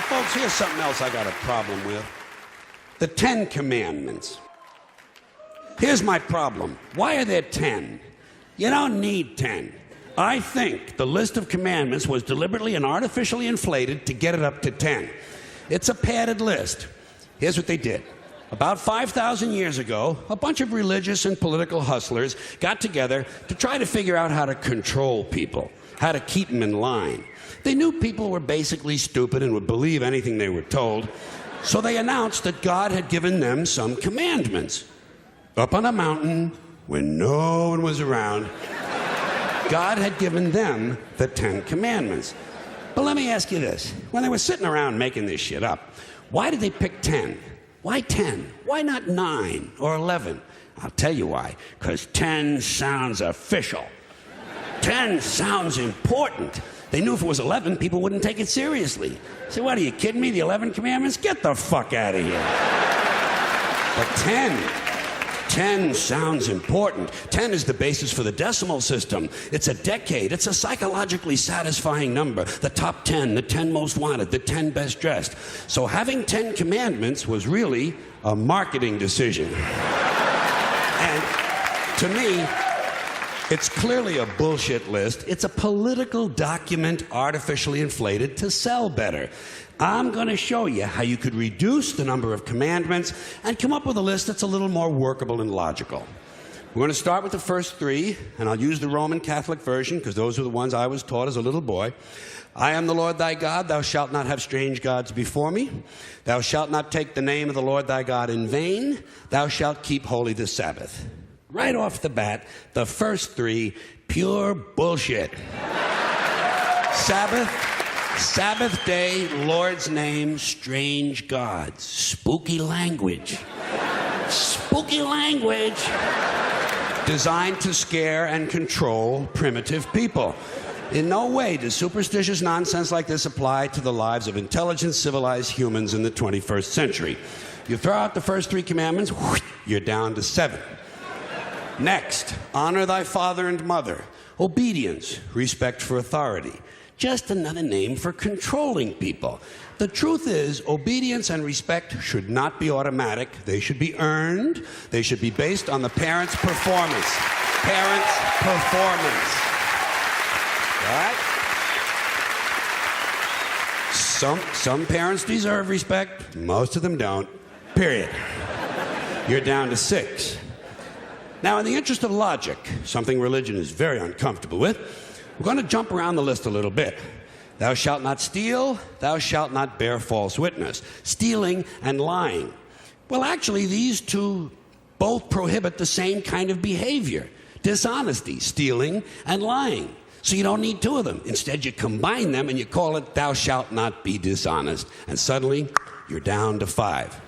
Folks, here's something else I got a problem with. The 10 Commandments. Here's my problem. Why are there 10? You don't need 10. I think the list of commandments was deliberately and artificially inflated to get it up to 10. It's a padded list. Here's what they did. About 5,000 years ago, a bunch of religious and political hustlers got together to try to figure out how to control people, how to keep them in line. They knew people were basically stupid and would believe anything they were told, so they announced that God had given them some commandments. Up on a mountain, when no one was around, God had given them the 10 Commandments. But let me ask you this. When they were sitting around making this shit up, why did they pick 10? Why 10? Why not 9 or 11? I'll tell you why. Because 10 sounds official. 10 sounds important. They knew if it was 11, people wouldn't take it seriously. Say, what, are you kidding me? The 11 Commandments? Get the fuck out of here. But 10 sounds important. 10 is the basis for the decimal system. It's a decade. It's a psychologically satisfying number. The top 10, the 10 most wanted, the 10 best dressed. So having 10 commandments was really a marketing decision. And to me, it's clearly a bullshit list. It's a political document artificially inflated to sell better. I'm going to show you how you could reduce the number of commandments and come up with a list that's a little more workable and logical. We're going to start with the first 3, and I'll use the Roman Catholic version because those are the ones I was taught as a little boy. I am the Lord thy God. Thou shalt not have strange gods before me. Thou shalt not take the name of the Lord thy God in vain. Thou shalt keep holy the Sabbath. Right off the bat, the first 3, pure bullshit. Sabbath day, Lord's name, strange gods. Spooky language. Spooky language. Designed to scare and control primitive people. In no way does superstitious nonsense like this apply to the lives of intelligent, civilized humans in the 21st century. You throw out the first 3 commandments, you're down to 7. Next, honor thy father and mother. Obedience, respect for authority. Just another name for controlling people. The truth is, obedience and respect should not be automatic. They should be earned. They should be based on the parent's performance. Parent's performance. All right? Some parents deserve respect. Most of them don't. Period. You're down to 6. Now, in the interest of logic, something religion is very uncomfortable with, we're going to jump around the list a little bit. Thou shalt not steal, thou shalt not bear false witness. Stealing and lying. Well, actually, these 2 both prohibit the same kind of behavior. Dishonesty, stealing, and lying. So you don't need 2 of them. Instead, you combine them and you call it thou shalt not be dishonest. And suddenly, you're down to 5.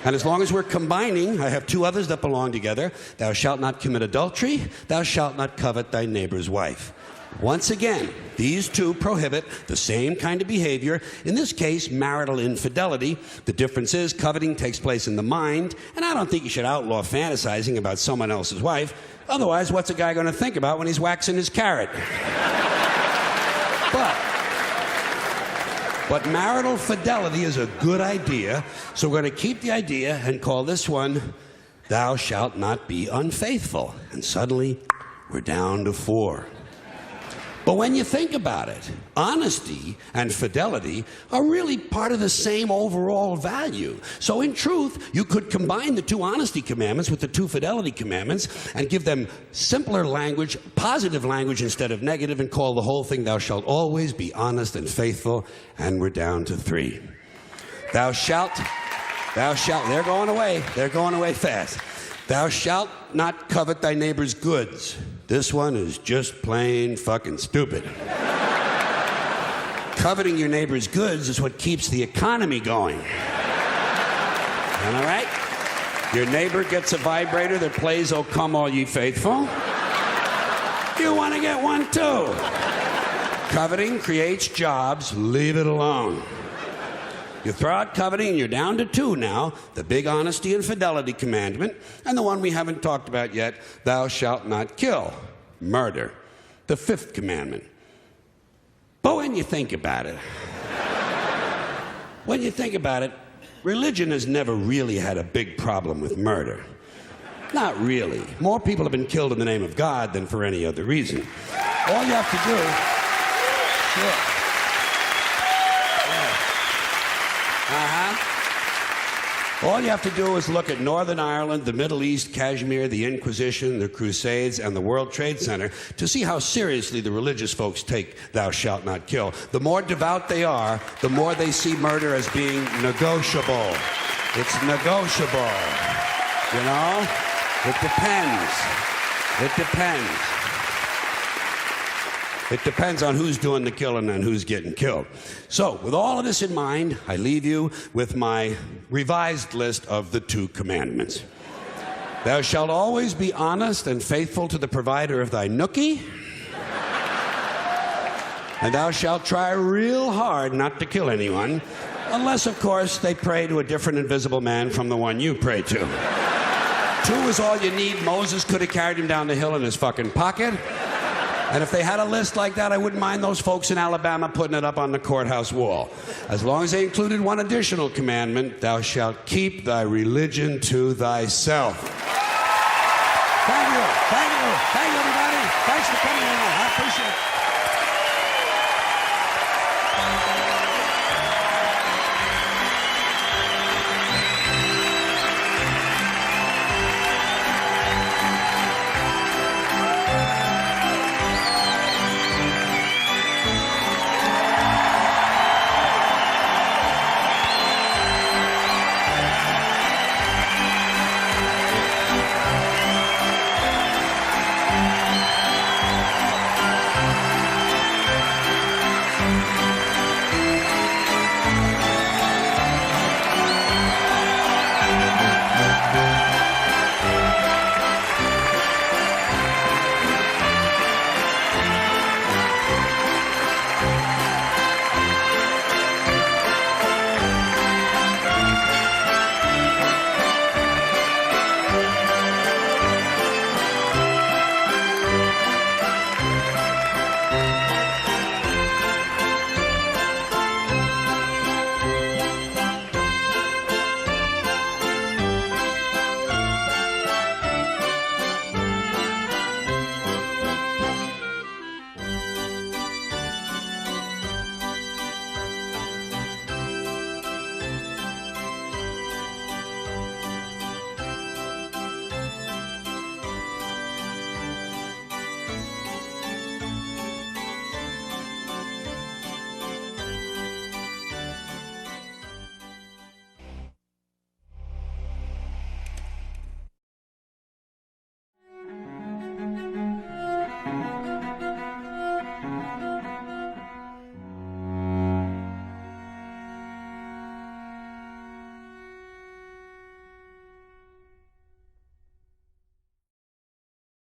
And as long as we're combining, I have 2 others that belong together. Thou shalt not commit adultery. Thou shalt not covet thy neighbor's wife. Once again, these 2 prohibit the same kind of behavior. In this case, marital infidelity. The difference is coveting takes place in the mind, and I don't think you should outlaw fantasizing about someone else's wife. Otherwise, what's a guy going to think about when he's waxing his carrot? But marital fidelity is a good idea, so we're going to keep the idea and call this one, thou shalt not be unfaithful. And suddenly, we're down to 4. But when you think about it, honesty and fidelity are really part of the same overall value. So in truth, you could combine the 2 honesty commandments with the 2 fidelity commandments and give them simpler language, positive language instead of negative, and call the whole thing, thou shalt always be honest and faithful. And we're down to 3. Thou shalt, they're going away fast. Thou shalt not covet thy neighbor's goods. This one is just plain fucking stupid. Coveting your neighbor's goods is what keeps the economy going. All right? Your neighbor gets a vibrator that plays "O Come All Ye Faithful." You want to get one too. Coveting creates jobs. Leave it alone. You throw out coveting and you're down to 2 now, the big honesty and fidelity commandment, and the one we haven't talked about yet, thou shalt not kill, murder, the 5th commandment. But when you think about it, religion has never really had a big problem with murder. Not really. More people have been killed in the name of God than for any other reason. All you have to do... Sure. All you have to do is look at Northern Ireland, the Middle East, Kashmir, the Inquisition, the Crusades, and the World Trade Center to see how seriously the religious folks take thou shalt not kill. The more devout they are, the more they see murder as being negotiable. It's negotiable. You know? It depends. It depends. It depends on who's doing the killing and who's getting killed. So, with all of this in mind, I leave you with my revised list of the 2 commandments. Thou shalt always be honest and faithful to the provider of thy nookie. And thou shalt try real hard not to kill anyone, unless, of course, they pray to a different invisible man from the one you pray to. 2 is all you need. Moses could have carried him down the hill in his fucking pocket. And if they had a list like that, I wouldn't mind those folks in Alabama putting it up on the courthouse wall. As long as they included one additional commandment, thou shalt keep thy religion to thyself. Thank you, everybody. Thanks for coming in. I appreciate it.